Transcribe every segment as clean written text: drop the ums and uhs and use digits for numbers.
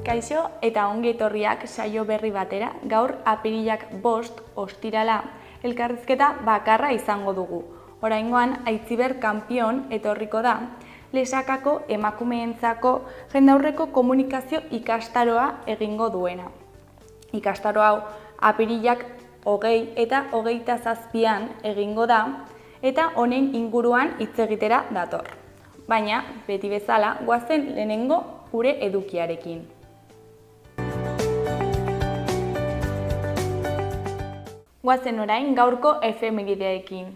Kaixo eta ongi etorriak saio berri batera, gaur apirilak 5 ostirala elkarrizketa bakarra izango dugu. Oraingoan Aitziber kanpion etorriko da, Lesakako emakumeentzako jendaurreko komunikazio ikastaroa egingo duena. Ikastaro hau apirilak 20 eta 27an egingo da eta honen inguruan hitz egitera dator. Baina, beti bezala, goazen lehenengo gure edukiarekin. Goazen orain gaurko efemerideekin.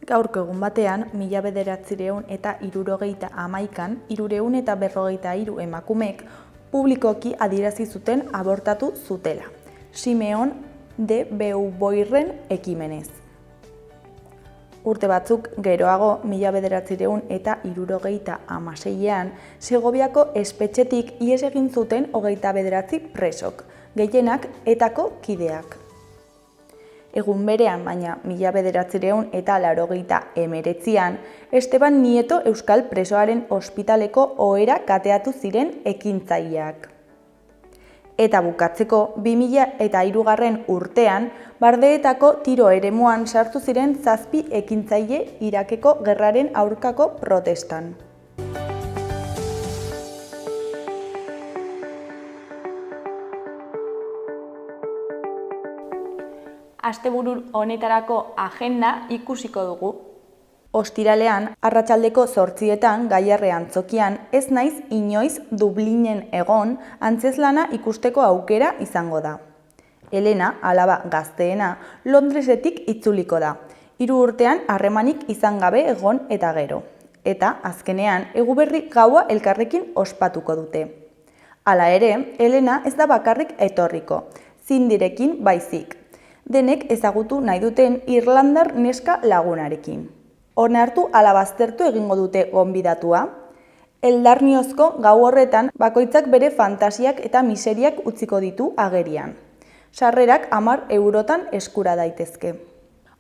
Gaurko egun batean, 1900 eta 1971an, 353 emakumeek publikoki adierazi zuten abortatu zutela. Simeon de Beauvoirren ekimenez. Urte batzuk geroago, 1900 eta 1976an, Segoviako espetxetik ihes egin zuten 29 presok, gehienak etako kideak. Egun berean, baina 1900 eta 1989an, Esteban Nieto Euskal Presoaren ospitaleko ohera kateatu ziren ekintzaileak. Eta bukatzeko, 2003 urtean, Bardeetako tiro eremuan sartu ziren 7 ekintzaile Irakeko gerraren aurkako protestan. Asteburu honetarako agenda ikusiko dugu. Ostiralean, arratsaldeko 8etan Gaiarre antzokian ez naiz inoiz Dublinen egon antzezlana ikusteko aukera izango da. Elena, alaba gazteena, Londresetik itzuliko da. 3 urtean harremanik izan gabe egon eta gero. Eta, azkenean, Eguberri gaua elkarrekin ospatuko dute. Hala ere, Elena ez da bakarrik etorriko, Zindirekin baizik. Denek ezagutu nahi duten irlandar neska lagunarekin. Onartu ala baztertu egingo dute gonbidatua. Eldarniozko gau horretan bakoitzak bere fantasiak eta miseriak utziko ditu agerian. Sarrerak 10 eurotan eskura daitezke.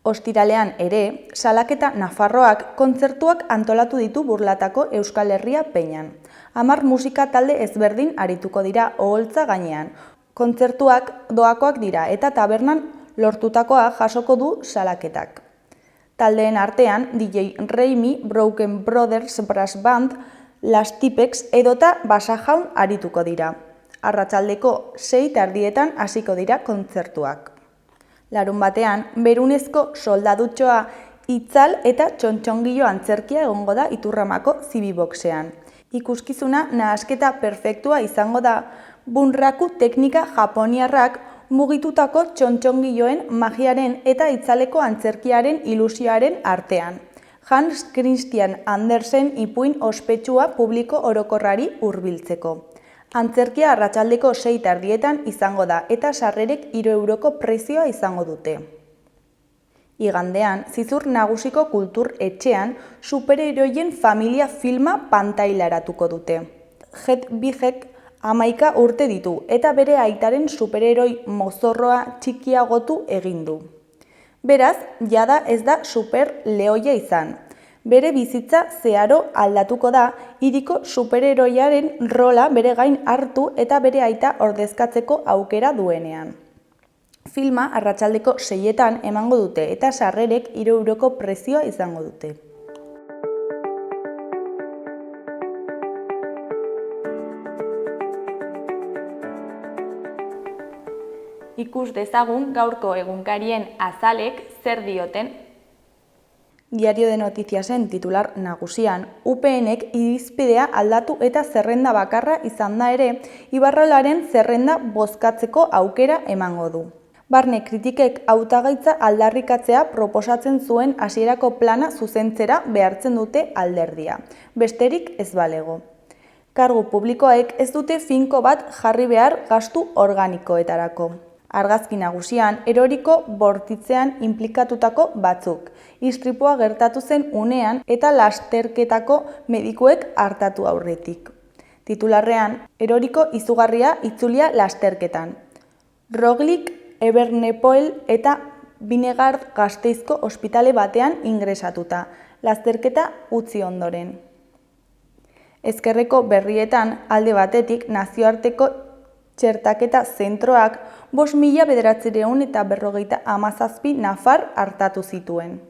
Ostiralean ere, Salaketa Nafarroak kontzertuak antolatu ditu Burlatako Euskal Herria Peñan. 10 musika talde ezberdin arituko dira oholtza gainean. Kontzertuak doakoak dira eta tabernan lortutakoa jasoko du Salaketak. Taldeen artean, DJ Raimi, Broken Brothers Brass Band, Las Tipex edota Basajaun arituko dira. Arratsaldeko 6:30 hasiko dira kontzertuak. Larunbatean, Berunezko soldadutxoa itzal eta txontxongilo antzerkia egongo da Iturramako Zibiboxean. Ikuskizuna nahasketa perfektua izango da bunraku teknika japoniarrak mugitutako txontxongiloen magiaren eta itzaleko antzerkiaren ilusioaren artean. Hans Christian Andersen ipuin ospetsua publiko orokorrari hurbiltzeko. Antzerkia arratsaldeko 6:30 izango da eta sarrerek 3 euroko prezioa izango dute. Igandean, Zizur Nagusiko Kultur Etxean superheroien familia filma pantailaratuko dute. Hedwigek 11 urte ditu eta bere aitaren superheroi mozorroa txikiagotu egin du. Beraz, jada ez da superlehoia izan. Bere bizitza zeharo aldatuko da hiriko superheroiaren rola bere gain hartu eta bere aita ordezkatzeko aukera duenean. Filma arratsaldeko 6etan emango dute eta sarrerek 3 euroko prezioa izango dute. Ikus dezagun gaurko egunkarien azalek zer dioten. Diario de Noticiasen titular nagusian, UPNek irizpidea aldatu eta zerrenda bakarra izan da ere, Ibarrolaren zerrenda bozkatzeko aukera emango du. Barne kritikek hautagaitza aldarrikatzea proposatzen zuen hasierako plana zuzentzera behartzen dute alderdia. Besterik ez balego. Kargu publikoek ez dute finko bat jarri behar gastu organikoetarako. Argazki nagusian, eroriko bortitzean inplikatutako batzuk, istripua gertatu zen unean eta lasterketako medikuek hartatu aurretik. Titularrean, eroriko izugarria itzulia lasterketan. Roglik, Ebernepoel eta Binegard Gasteizko ospitale batean ingresatuta, lasterketa utzi ondoren. Ezkerreko berrietan alde batetik nazioarteko Txertaketa zentroak 5.957 nafar hartatu zituen.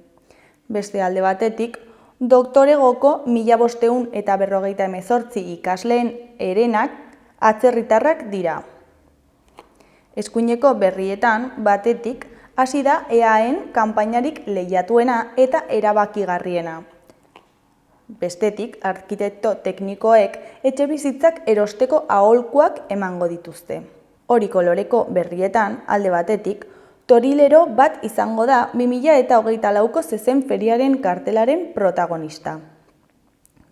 Beste alde batetik, doktoregoko 1.558 ikasleen herenak atzerritarrak dira. Eskuineko berrietan batetik hasi da EAEn kanpainarik lehiatuena eta erabakigarriena. Bestetik, arkitekto teknikoek etxebizitzak erosteko aholkuak emango dituzte. Hori koloreko berrietan, alde batetik, torilero bat izango da 2024ko zezen feriaren kartelaren protagonista.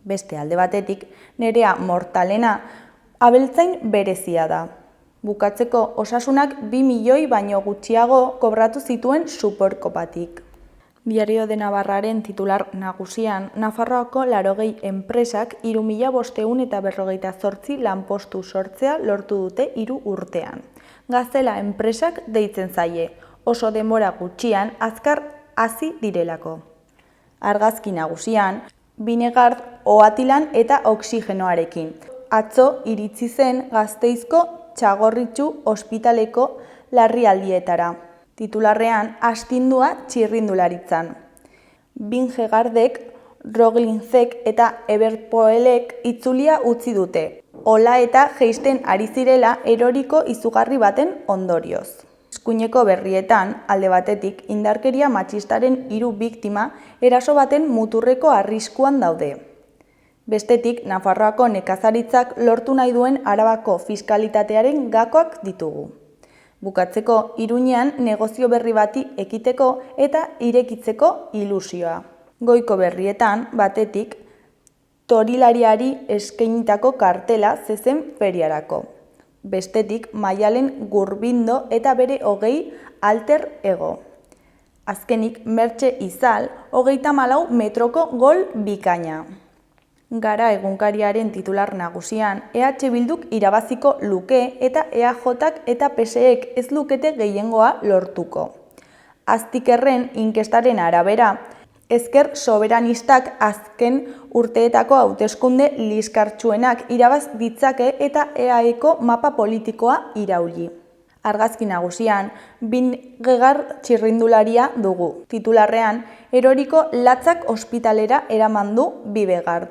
Beste alde batetik, Nerea Mortalena abeltzain berezia da. Bukatzeko, Osasunak 2 milioi baino gutxiago kobratu zituen Superkopatik. Diario de Navarraren titular nagusian, Nafarroako 80 enpresak 3.558 lanpostu sortzea lortu dute 3 urtean. Gaztela enpresak deitzen zaie, oso denbora gutxian azkar hasi direlako. Argazki nagusian, Binegard ohatilan eta oxigenoarekin. Atzo iritsi zen Gasteizko Txagorritxu ospitaleko larrialdietara. Titularrean, astindua txirrindularitzan. Bingegardek, Roglinzek eta Eberpoelek itzulia utzi dute. Ola eta jeisten ari zirela eroriko izugarri baten ondorioz. Eskuineko berrietan, alde batetik, indarkeria matxistaren 3 biktima eraso baten muturreko arriskuan daude. Bestetik, Nafarroako nekazaritzak lortu nahi duen Arabako fiskalitatearen gakoak ditugu. Bukatzeko, Iruñean negozio berri bati ekiteko eta irekitzeko ilusioa. Goiko berrietan, batetik, torilariari eskainitako kartela zezen feriarako. Bestetik, Maialen Gurbindo eta bere 20 alter ego. Azkenik, Mertxe Izal 34 metroko gol bikaina. Gara egunkariaren titular nagusian, EH Bilduk irabaziko luke eta EAJak eta PSEek ez lukete gehiengoa lortuko. Aztikerren inkestaren arabera, ezker soberanistak azken urteetako hauteskunde liskartsuenak irabaz ditzake eta EAEko mapa politikoa irauli. Argazki nagusian, Bingegard txirrindularia dugu. Titularrean, eroriko latzak ospitalera eraman du Bingegard.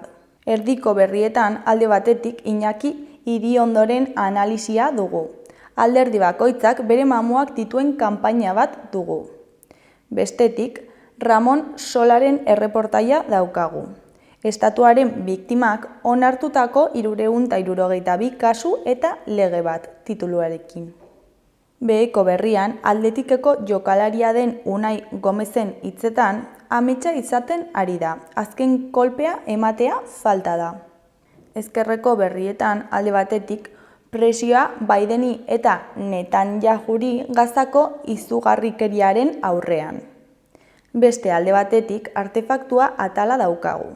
Erdiko berrietan, alde batetik, Iñaki Iriondoren analisia dugu. Alderdi bakoitzak bere mamuak dituen kanpaina bat dugu. Bestetik, Ramon Solaren erreportaia daukagu. Estatuaren biktimak onartutako 372 kasu eta lege bat tituluarekin. Beheko berrian, Atletikeko jokalaria den Unai Gomezen hitzetan, ametsa izaten ari da, azken kolpea ematea falta da. Ezkerreko berrietan, alde batetik, presioa Bideni eta Netanyahuri Gazako izugarrikeriaren aurrean. Beste alde batetik, artefaktua atala daukagu.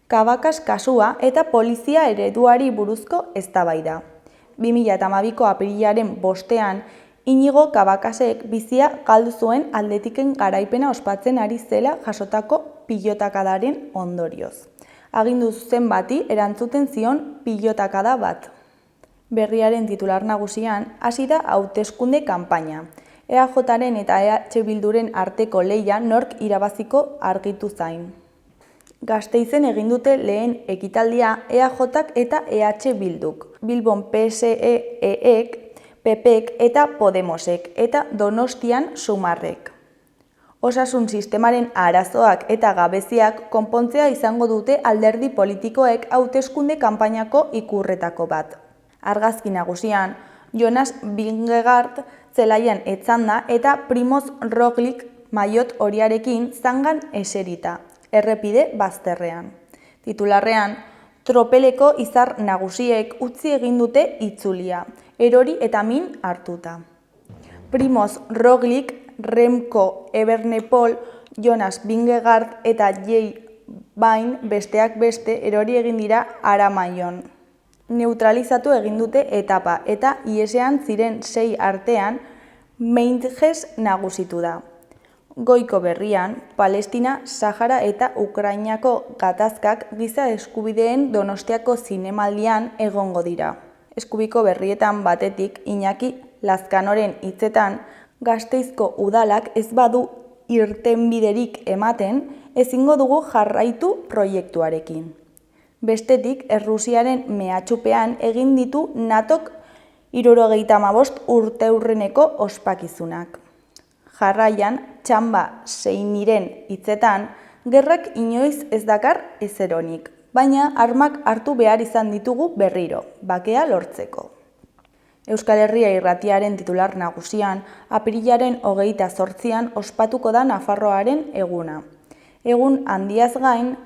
Kabakas kasua eta polizia ereduari buruzko eztabaida. 2012ko apirilaren 5ean, Inigo Kabakasek bizia galdu zuen Atletiken garaipena ospatzen ari zela jasotako pilotakadaren ondorioz. Agindu zuzen bati erantzuten zion pilotakada bat. Berriaren titular nagusian hasi da hauteskunde kanpaina. EAJaren eta EH Bilduren arteko lehia nork irabaziko argitu zain. Gasteizen egin dute lehen ekitaldia EAJak eta EH Bilduk. Bilbon PSEek, PPek eta Podemosek eta Donostian Sumarrek. Osasun sistemaren arazoak eta gabeziak konpontzea izango dute alderdi politikoek hauteskunde kanpainako ikurretako bat. Argazki nagusian, Jonas Bingegard zelaian etzanda eta Primoz Roglic maillot horiarekin zangan eserita, errepide bazterrean. Titularrean, tropeleko izar nagusiek utzi egin dute itzulia, erori eta min hartuta. Primoz Roglic, Remco Evenepoel, Jonas Bingegard eta Jay Bain besteak beste erori egin dira Aramaion. Neutralizatu egin dute etapa eta iesean ziren 6 artean Meintjes nagusitu da. Goiko berrian, Palestina, Sahara eta Ukrainako gatazkak giza eskubideen Donostiako zinemaldian egongo dira. Eskubiko berrietan batetik Iñaki Lazkanoren hitzetan Gasteizko udalak ez badu irtenbiderik ematen, ezingo dugu jarraitu proiektuarekin. Bestetik, Errusiaren mehatxupean egin ditu NATOk 75 urteurreneko ospakizunak. Jarraian, Txamba Seiniren hitzetan, gerrak inoiz ez dakar ezeronik, baina armak hartu behar izan ditugu berriro, bakea lortzeko. Euskal Herria Irratiaren titular nagusian, apirilaren 28an ospatuko da Nafarroaren eguna. Egun handiaz gain,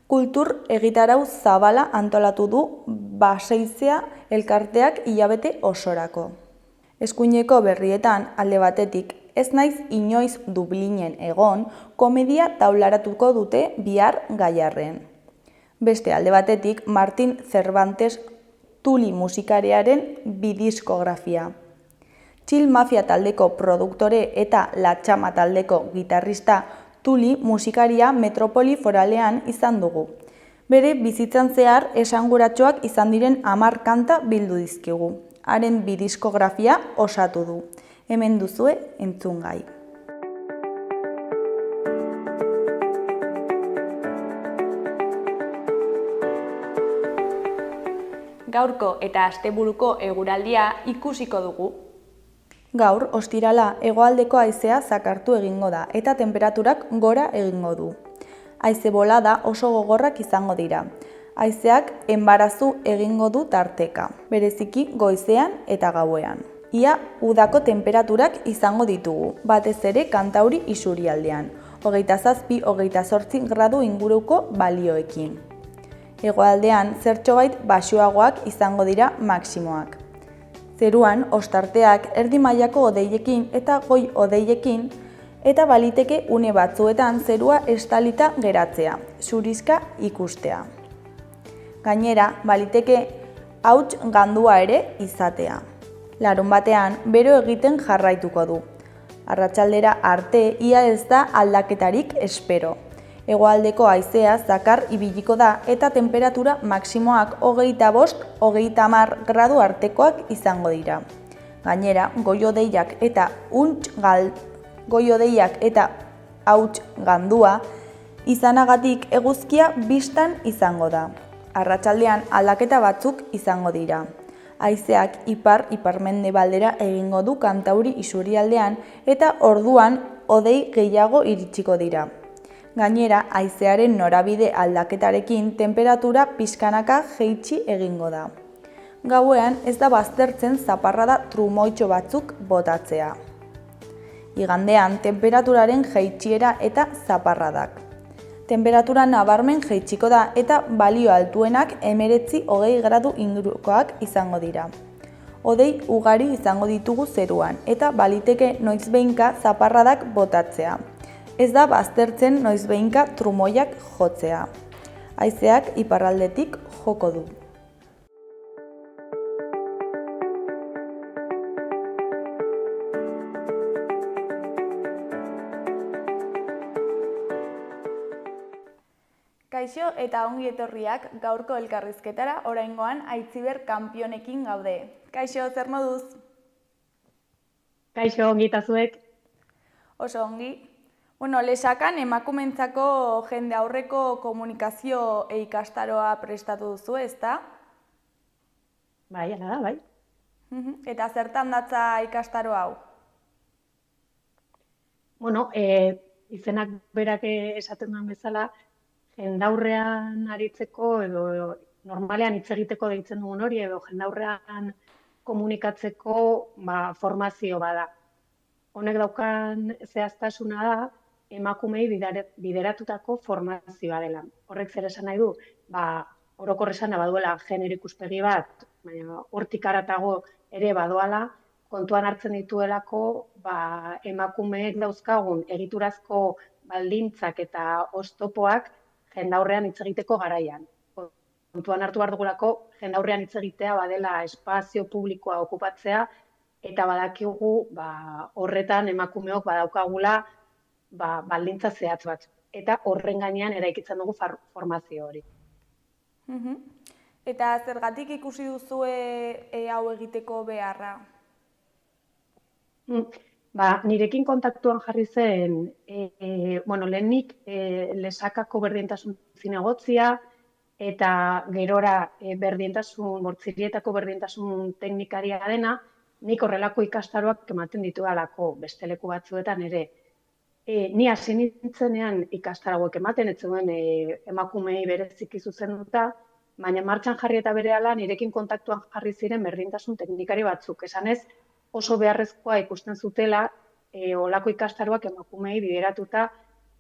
kultur egitarau zabala antolatu du Baseizea elkarteak hilabete osorako. Eskuineko berrietan alde batetik ez naiz inoiz Dublinen egon, komedia taularatuko dute bihar Gallarren. Beste alde batetik Martin Cervantes Tuli musikariaren bidiskografia. Chill Mafia taldeko produktore eta La Txama taldeko gitarrista Tuli musikaria Metropoli Foralean izan dugu. Bere bizitzan zehar esanguratsuak izan diren 10 kanta bildu dizkigu. Haren bidiskografia osatu du. Hemen duzue entzungai. Gaurko eta asteburuko eguraldia ikusiko dugu. Gaur, ostirala, hegoaldeko haizea zakartu egingo da eta tenperaturak gora egingo du. Haize bolada oso gogorrak izango dira. Haizeak enbarazu egingo du tarteka, bereziki goizean eta gauean. Ia udako tenperaturak izango ditugu, batez ere Kantauri isurialdean, 27-28 gradu inguruko balioekin. Hegoaldean zertxobait baxuagoak izango dira maximoak. Zeruan, ostarteak erdi mailako hodeiekin eta goi hodeiekin eta baliteke une batzuetan zerua estalita geratzea, zurizka ikustea. Gainera, baliteke hauts gandua ere izatea. Larunbatean, bero egiten jarraituko du. Arratsaldera arte ia ez da aldaketarik espero. Hegoaldeko haizea zakar ibiliko da eta tenperatura maximoak 25-30 gradu artekoak izango dira. Gainera, goi-hodeiak eta hauts gandua izanagatik eguzkia bistan izango da. Arratsaldean aldaketa batzuk izango dira. Haizeak ipar-iparmendebaldera egingo du Kantauri isurialdean eta orduan hodei gehiago iritsiko dira. Gainera, haizearen norabide aldaketarekin tenperatura pixkanaka jaitsi egingo da. Gauean ez da baztertzen zaparrada trumoitxo batzuk botatzea. Igandean, temperaturaren jaitsiera eta zaparradak. Temperatura nabarmen jaitsiko da eta balio altuenak 19-20 gradu ingurukoak izango dira. Hodei ugari izango ditugu zeruan eta baliteke noizbehinka zaparradak botatzea. Ez da baztertzen noizbehinka trumoiak jotzea. Haizeak iparraldetik joko du. Kaixo eta ongi etorriak gaurko elkarrizketara oraingoan Aitziber kanpionekin gaude. Kaixo, zer moduz? Kaixo, ongi eta zuek? Oso ongi. Lesakan emakumentzako jende aurreko komunikazio ikastaroa prestatu duzu, ezta? Bai, ala da, bai. Eta zertan datza ikastaro hau? Izenak berak esaten duen bezala, jendaurrean aritzeko edo normalean hitz egiteko deitzen dugun hori edo jendaurrean komunikatzeko formazio bada. Honek daukan zehaztasuna da, emakumei bideratutako formazioa dela. Horrek zer esan nahi du? Orokor esana baduela genero ikuspegi bat, baina hortik haratago ere badoala, kontuan hartzen dituelako emakumeek dauzkagun egiturazko baldintzak eta oztopoak jendaurrean hitz egiteko garaian. Kontuan hartu behar dugulako jendaurrean hitz egitea badela espazio publikoa okupatzea eta badakigu horretan emakumeok badaukagula baldintza zehatz bat. Eta horren gainean eraikitzen dugu formazio hori. Eta zergatik ikusi duzue hau egiteko beharra? Nirekin kontaktuan jarri zen, lehenik lesakako berdintasun zinegotzia, eta gerora bortzirietako berdintasun teknikaria dena, nik horrelako ikastaroak ematen ditudalako beste leku batzuetan ere. Ni hasi nintzenean ikastaro hauek ematen, ez zuen emakumei bereziki zuzenduta, baina martxan jarri eta berehala nirekin kontaktuan jarri ziren berdintasun teknikari batzuk. Esanez, oso beharrezkoa ikusten zutela olako ikastaroak emakumei bideratuta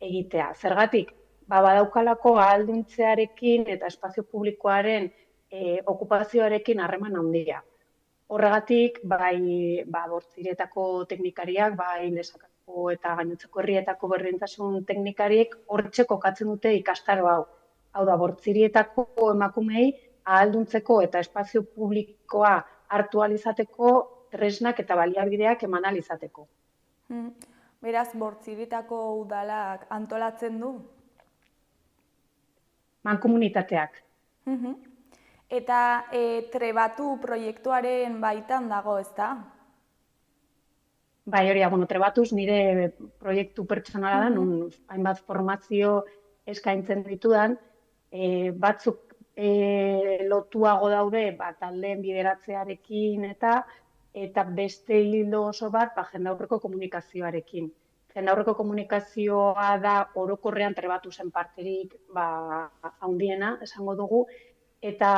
egitea. Zergatik, badaukalako ahalduntzearekin eta espazio publikoaren okupazioarekin harreman handia. Horregatik, bai bortzirietako teknikariak, bai lesakako eta gainontzeko herrietako berdintasun teknikariek hortxe kokatzen dute ikastaro hau. Hau da, bortzirietako emakumei ahalduntzeko eta espazio publikoa hartu ahal izateko tresnak eta baliabideak eman ahal izateko. Beraz, bortzirietako udalak antolatzen du? Mankomunitateak. Eta trebatu proiektuaren baitan dago, ezta? Bai, hori, trebatuz nire proiektu pertsonala da, nun hainbat formazio eskaintzen ditudan, batzuk lotuago daude taldeen bideratzearekin eta beste hildo oso bat jendaurreko komunikazioarekin. Jendaurreko komunikazioa da orokorrean trebatuzen parterik handiena, esango dugu, eta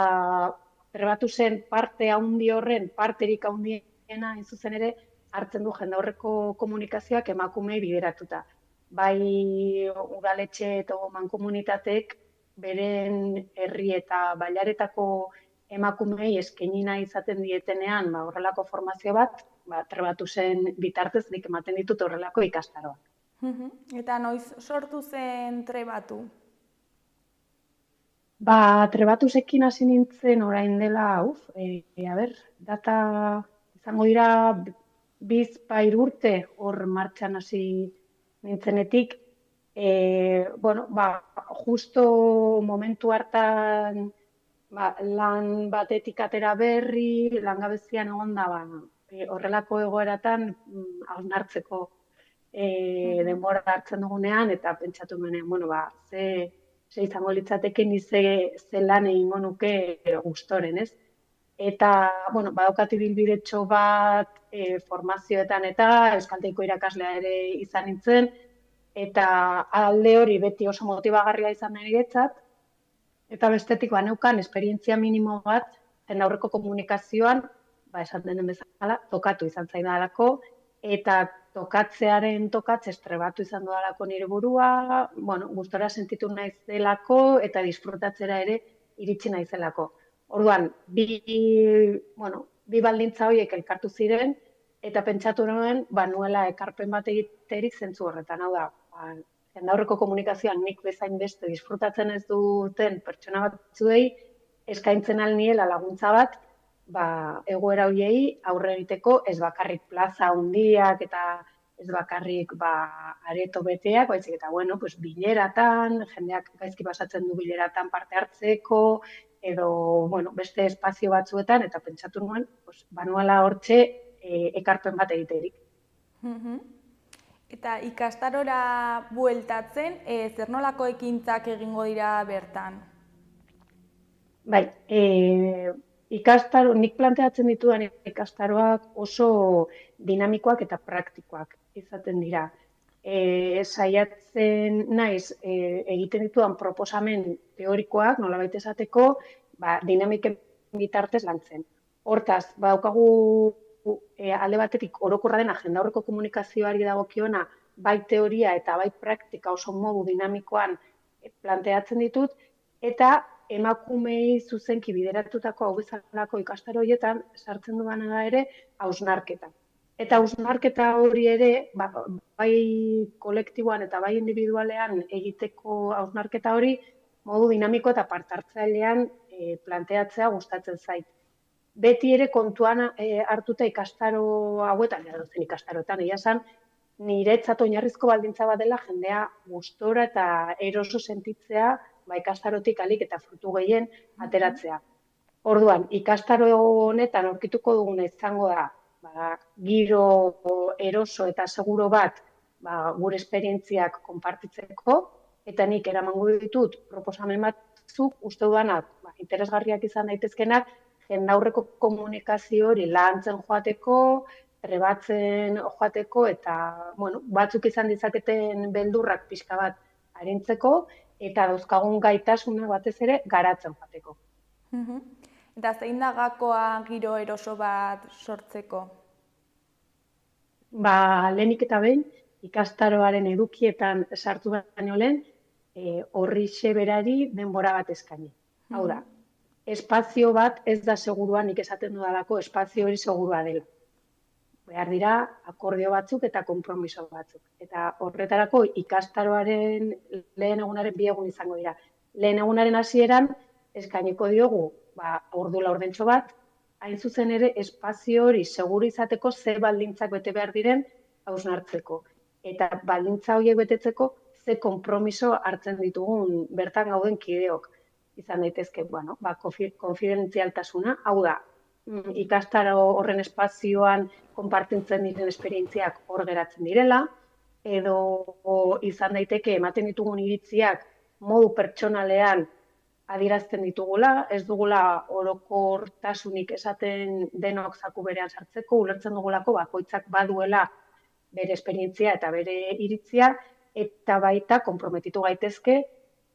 trebatuzen parte handi horren parterik handiena hain zuzen ere hartzen du jendaurreko komunikazioak emakumei bideratuta. Bai udaletxe eta mankomunitateek beren herri eta bailaretako emakumei eskaini nahi izaten dietenean horrelako formazio bat, trebatuzen bitartez nik ematen ditut horrelako ikastaroak. Eta noiz sortu zen trebatu? Trebatuzekin hasi nintzen orain dela, data izango dira 2-3 urte hor martxan hasi nintzenetik. Justo momentu hartan lan batetik atera berri, langabezian egon da, horrelako egoeratan hausnartzeko denbora hartzen dugunean, eta pentsatu nuenean, ze izango litzateke ni ze lan egingo nuke gustoren, ez? Eta, badaukat ibilbidetxo bat formazioetan eta euskaltegiko irakaslea ere izan nintzen, eta alde hori beti oso motibagarria izan niretzat, eta bestetik neukan esperientzia minimo bat jendaurreko komunikazioan, esaten den bezala, tokatu izan zaidalako, eta tokatzez trebatu izan dudalako nire burua, gustora sentitu naiz delako eta disfrutatzera ere iritsi naizelako. Orduan, bi baldintza horiek elkartu ziren, eta pentsatu nuen, nuela ekarpen bat egiterik zentzu horretan. Hau da, jendaurreko komunikazioan nik bezain beste disfrutatzen ez duten pertsona batzuei, eskaintzen alniela laguntza bat, egoera horiei aurre egiteko ez bakarrik plaza handiak eta ez bakarrik areto beteak, baizik eta, bileratan, jendeak gaizki pasatzen du bileratan parte hartzeko, edo, beste espazio batzuetan, eta pentsatu nuen, nuela hortxe ekarpen bat egiterik. Eta ikastarora bueltatzen, zer nolako ekintzak egingo dira bertan? Bai, nik planteatzen ditudan ikastaroak oso dinamikoak eta praktikoak izaten dira. Saiatzen naiz egiten ditudan proposamen teorikoak, nolabait esateko, dinamiken bitartez lantzen. Hortaz, badaukagu alde batetik orokorra dena jendaurreko komunikazioari dagokiona, bai teoria eta bai praktika oso modu dinamikoan planteatzen ditut, eta emakumei zuzenki bideratutako hau bezalako ikastaro horietan sartzen duana da ere hausnarketa. Eta hausnarketa hori ere, bai kolektiboan eta bai individualean egiteko hausnarketa hori, modu dinamiko eta partartzailean planteatzea gustatzen zait. Beti ere kontuan hartuta ikastaro hauetan, edozein ikastarotan, egia esan, niretzat oinarrizko baldintza bat dela jendea gustora eta eroso sentitzea ikastarotik alik eta frutu gehien ateratzea. Orduan, ikastaro honetan aurkituko duguna izango da, giro eroso eta seguro bat gure esperientziak konpartitzeko, eta nik eramango ditut proposamen batzuk uste dudanak interesgarriak izan daitezkenak, jendaurreko komunikazio hori lantzen joateko, trebatzen joateko, eta batzuk izan dizaketen beldurrak pixka bat arintzeko, eta dauzkagun gaitasuna batez ere garatzen joateko. Eta zein da gakoa giro eroso bat sortzeko? Lehenik eta behin, ikastaroaren edukietan sartu baino lehen, horrixe berari denbora bat eskaini. Hau da, espazio bat ez da segurua, nik esaten dudalako espazio hori segurua dela. Behar dira akordio batzuk eta konpromiso batzuk. Eta horretarako ikastaroaren lehen egunaren 2 egun izango dira. Lehen egunaren hasieran eskainiko diogu ordu laurdentxo bat, hain zuzen ere espazio hori seguru izateko ze baldintzak bete behar diren hausnartzeko. Eta baldintza horiek betetzeko ze konpromiso hartzen ditugun bertan gauden kideok. Izan daitezke, konfidentzialtasuna, hau da, ikastaro horren espazioan konpartitzen diren esperientziak hor geratzen direla, edo izan daiteke ematen ditugun iritziak modu pertsonalean adierazten ditugula, ez dugula orokortasunik esaten denok zaku berean sartzeko, ulertzen dugulako bakoitzak baduela bere esperientzia eta bere iritzia, eta baita konprometitu gaitezke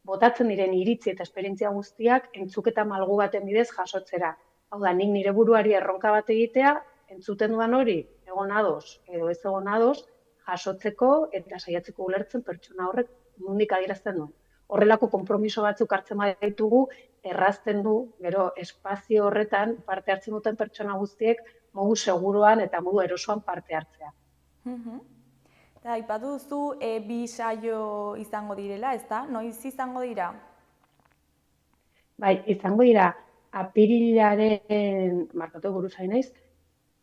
botatzen diren iritzi eta esperientzia guztiak entzuketa malgu baten bidez jasotzera. Hau da, nik nire buruari erronka bat egitea, entzuten dudan hori egon ados edo ez egon ados, jasotzeko eta saiatzeko ulertzen pertsona horrek nondik adierazten duen. Horrelako konpromiso batzuk hartzen baditugu, errazten du, gero espazio horretan parte hartzen duten pertsona guztiek modu seguruan eta modu erosoan parte hartzea. Eta aipatu duzu 2 saio izango direla, ezta? Noiz izango dira? Bai, izango dira apirilaren, markatu buruz ari naiz,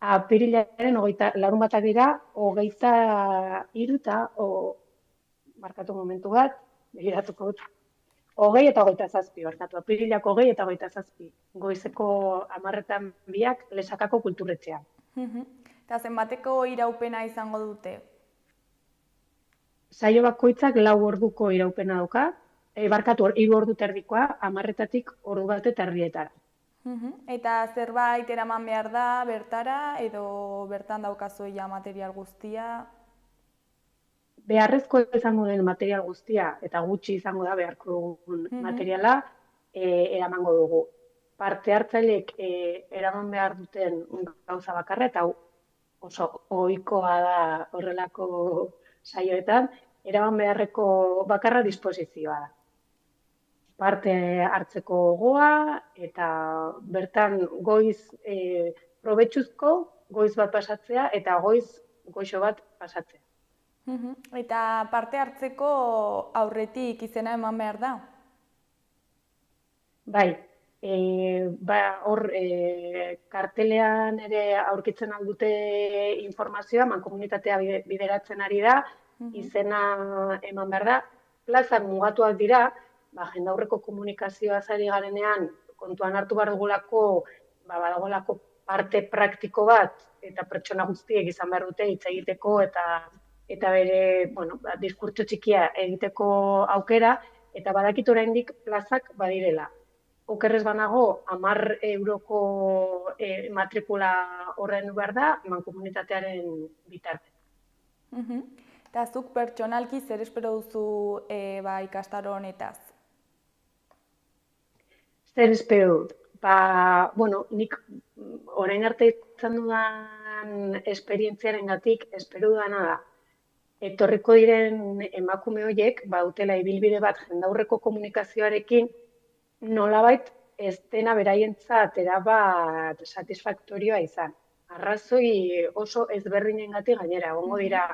apirilaren larunbatak dira, 23 eta markatu momentu bat, begiratuko dut. 20 eta 27, barkatu, apirilak 20 eta 27, goizeko 10:02 Lesakako kulturretxean. Eta zenbateko iraupena izango dute? Saio bakoitzak 4 orduko iraupena dauka, barkatu 3 ordu terdikoa, 10:00-tik 1:30. Eta zerbait eraman behar da bertara, edo bertan daukazu ja material guztia? Beharrezko izango den material guztia, eta gutxi izango da beharko dugun materiala, eramango dugu. Parte hartzaileek eraman behar duten gauza bakarra, eta oso ohikoa da horrelako saioetan, eraman beharreko bakarra disposizioa da. Parte hartzeko gogoa, eta bertan goiz probetxuzko, goiz bat pasatzea, eta goixo bat pasatzea. Eta parte hartzeko aurretik izena eman behar da? Bai, hor kartelean ere aurkitzen aldute informazioa, mankomunitatea bideratzen ari da, izena eman behar da. Plazak mugatuak dira, jendaurreko komunikazioa ari garenean, kontuan hartu behar dugulako, badagoelako parte praktiko bat, eta pertsona guztiek izan behar dute hitz egiteko eta bere diskurtso txikia egiteko aukera, eta badakit oraindik plazak badirela. Okerrez banago, 10 euroko matrikula horren behar da, mankomunitatearen bitartez. Eta zuk pertsonalki zer espero duzu ikastaro honetaz? Zer espero dut? Nik orain arte izan dudan esperientziarengatik espero dudana da. Etorriko diren emakume horiek, utela ibilbide bat jendaurreko komunikazioarekin, nolabait ez dena beraientzat erabat satisfaktorioa izan. Arrazoi oso ezberdinengatik gainera, egongo dira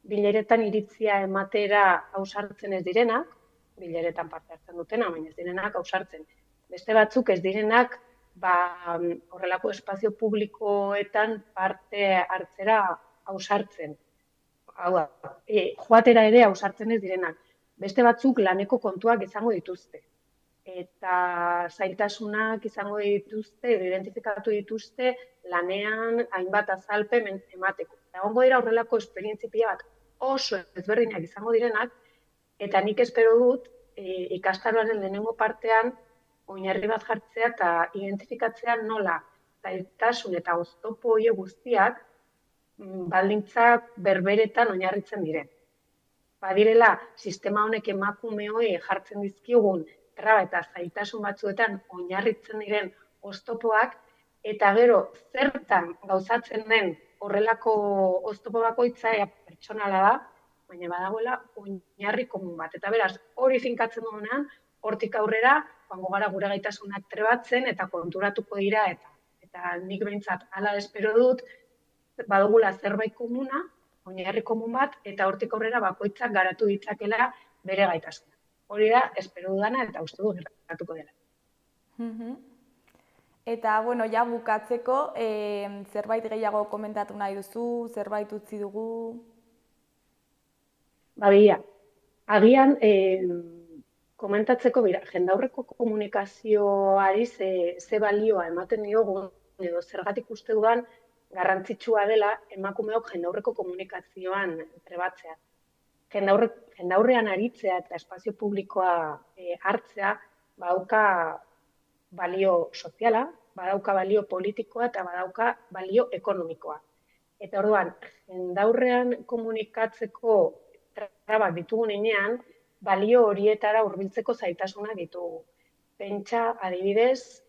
bileretan iritzia ematera ausartzen ez direnak, bileretan parte hartzen dutena, baina ez direnak ausartzen. Beste batzuk ez direnak horrelako espazio publikoetan parte hartzera ausartzen. Hau da, joatera ere ausartzen ez direnak. Beste batzuk laneko kontuak izango dituzte. eta zailtasunak izango dituzte, edo identifikatu dituzte lanean hainbat azalpen emateko. Egongo dira horrelako esperientzia pila bat oso ezberdinak izango direnak, eta nik espero dut ikastaroaren lehenengo partean oinarri bat jartzea eta identifikatzea nola zailtasun eta oztopo horiek guztiak baldintza berberetan oinarritzen diren. Badirela, sistema honek emakumeoi jartzen dizkigun traba eta zailtasun batzuetan oinarritzen diren oztopoak, eta gero zertan gauzatzen den horrelako oztopo bakoitza pertsonala da, baina badagoela oinarri komun bat. Eta beraz, hori finkatzen dugunean, hortik aurrera, joango gara gure gaitasunak trebatzen eta konturatuko dira, eta nik behintzat hala espero dut, badugula zerbait komuna, oinarri komun bat, eta hortik aurrera bakoitzak garatu ditzakela bere gaitasuna. Hori da, espero dudana eta uste du gertatuko dela. Eta, bueno, ja bukatzeko, zerbait gehiago komentatu nahi duzu, zerbait utzi dugu? Babia, agian komentatzeko bira, jendaurreko komunikazioari ze balioa ematen diogun, edo zergatik uste dudan garrantzitsua dela emakumeok jendaurreko komunikazioan trebatzea. Jendaurrean aritzea eta espazio publikoa hartzea badauka balio soziala, badauka balio politikoa eta badauka balio ekonomikoa. Eta orduan, jendaurrean komunikatzeko trabak ditugun heinean, balio horietara hurbiltzeko zailtasunak ditugu. Pentsa, adibidez,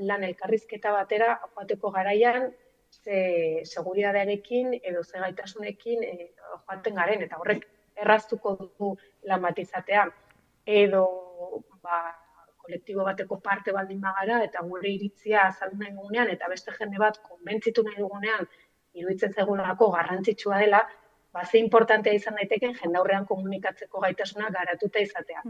lan elkarrizketa batera joateko garaian, ze seguridadearekin edo ze gaitasunekin joaten garen, eta horrek erraztuko du lan bat izatea. Edo kolektibo bateko parte baldin bagara, eta gure iritzia azaldu nahi dugunean, eta beste jende bat konbentzitu nahi dugunean, iruditzen zaigulako garrantzitsua dela, ze inportantea izan daiteken jendaurrean komunikatzeko gaitasuna garatuta izatea.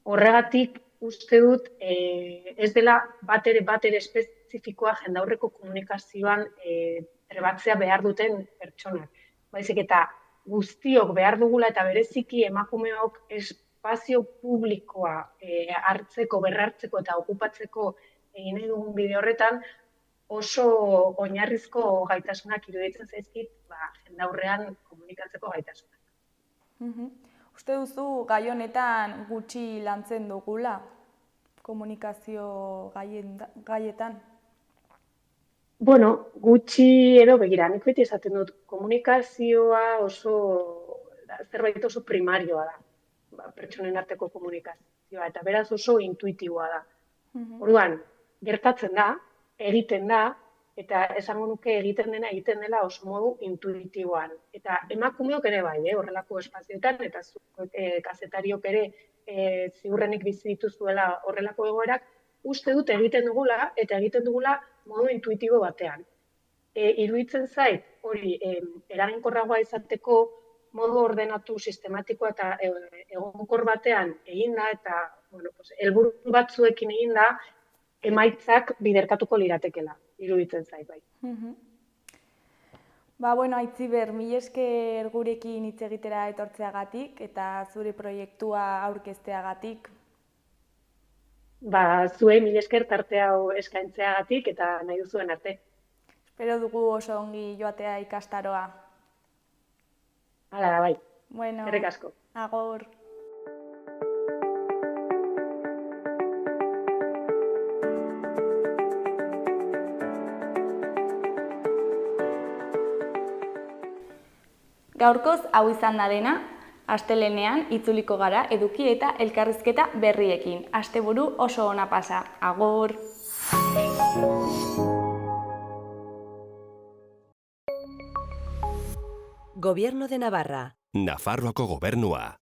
Horregatik uste dut ez dela batere espezifikoa jendaurreko komunikazioan trebatzea behar duten pertsonak. Baizik eta guztiok behar dugula eta bereziki emakumeok espazio publikoa hartzeko, berrartzeko eta okupatzeko egin nahi dugun bide horretan, oso oinarrizko gaitasunak iruditzen zaizkit jendaurrean komunikatzeko gaitasunak. Uste duzu gai honetan gutxi lantzen dugula komunikazio gaietan? Bueno, gutxi edo begira, nik beti esaten dut, komunikazioa zerbait oso primarioa da, pertsonen arteko komunikazioa, eta beraz oso intuitiboa da. Orduan, gertatzen da, egiten da, eta esango nuke egiten dela oso modu intuitiboan. Eta emakumeok ere bai, horrelako espazioetan, eta kazetariok ere ziurrenik bizi dituzuela horrelako egoerak, uste dut egiten dugula modu intuitibo batean. Iruditzen zait, hori, eraginkorragoa izateko modu ordenatu, sistematikoa eta egonkor batean eginda, eta helburu batzuekin eginda, emaitzak biderkatuko liratekela, iruditzen zait bai. Aitziber, mila esker gurekin hitz egitera etortzeagatik eta zure proiektua aurkezteagatik. Zuei mila esker tarte hau eskaintzeagatik eta nahi duzuen arte. Espero dugu oso ongi joatea ikastaroa. Hala da bai. Eskerrik asko. Agur. Gaurkoz hau izan da dena, astelehenean itzuliko gara eduki eta elkarrizketa berriekin. Asteburu oso ona pasa. Agur! Gobierno de Navarra. Nafarroako gobernua.